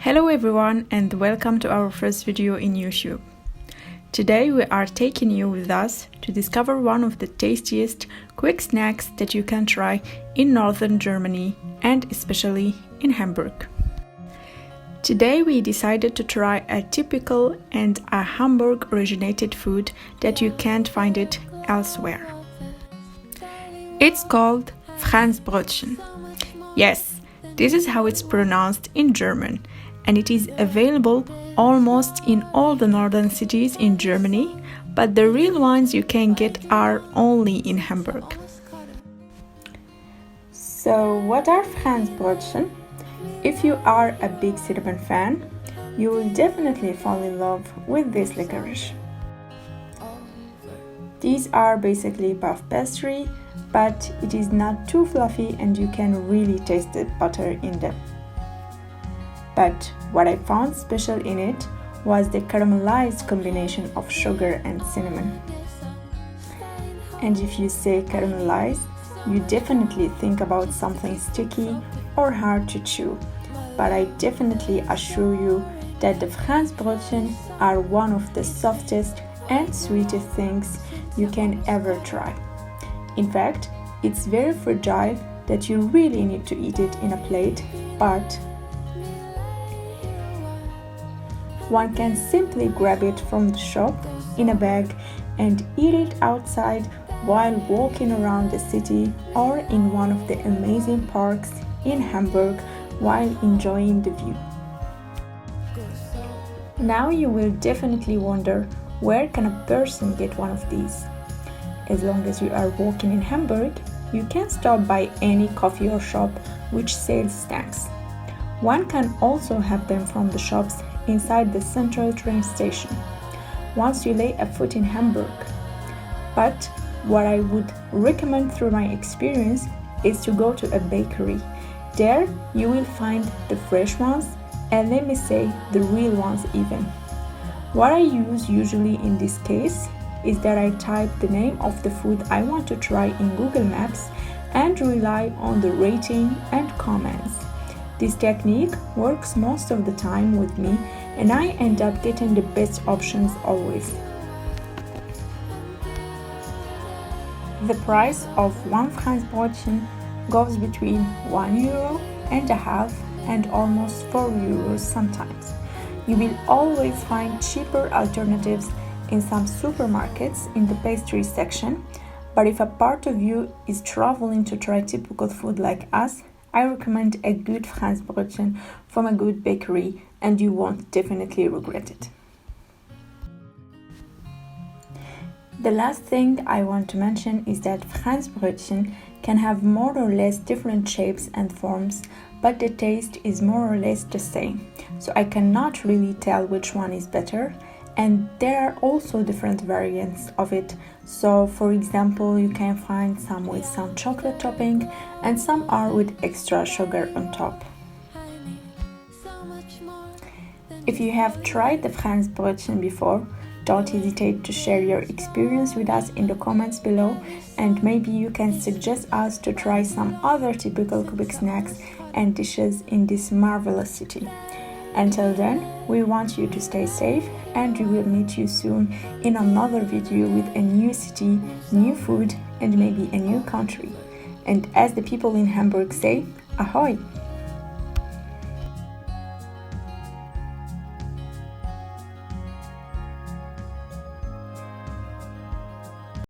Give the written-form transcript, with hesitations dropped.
Hello everyone and welcome to our first video in YouTube. Today we are taking you with us to discover one of the tastiest quick snacks that you can try in northern Germany and especially in Hamburg. Today we decided to try a typical and a Hamburg originated food that you can't find it elsewhere. It's called Franzbrötchen. Yes, this is how it's pronounced in German. And it is available almost in all the northern cities in Germany, but the real ones you can get are only in Hamburg. So what are Franzbrötchen? If you are a big cinnamon fan, you will definitely fall in love with this licorice. These are basically puff pastry, but it is not too fluffy and you can really taste the butter in them. But what I found special in it was the caramelized combination of sugar and cinnamon. And if you say caramelized, you definitely think about something sticky or hard to chew. But I definitely assure you that the Franzbrötchen are one of the softest and sweetest things you can ever try. In fact, it's very fragile that you really need to eat it in a plate, but one can simply grab it from the shop in a bag and eat it outside while walking around the city or in one of the amazing parks in Hamburg while enjoying the view. Now you will definitely wonder, where can a person get one of these? As long as you are walking in Hamburg, you can stop by any coffee or shop which sells snacks. One can also have them from the shops inside the central train station once you lay a foot in Hamburg. But what I would recommend through my experience is to go to a bakery. There you will find the fresh ones and let me say the real ones even. What I use usually in this case is that I type the name of the food I want to try in Google Maps and rely on the rating and comments. This technique works most of the time with me and I end up getting the best options always. The price of one Franzbrötchen goes between €1.50 and almost €4 sometimes. You will always find cheaper alternatives in some supermarkets in the pastry section, but if a part of you is traveling to try typical food like us, I recommend a good Franzbrötchen from a good bakery and you won't definitely regret it. The last thing I want to mention is that Franzbrötchen can have more or less different shapes and forms, but the taste is more or less the same. So I cannot really tell which one is better. And there are also different variants of it. So for example, you can find some with some chocolate topping and some are with extra sugar on top. If you have tried the Franzbrötchen before, don't hesitate to share your experience with us in the comments below and maybe you can suggest us to try some other typical quick snacks and dishes in this marvelous city. Until then, we want you to stay safe and we will meet you soon in another video with a new city, new food and maybe a new country. And as the people in Hamburg say, ahoy!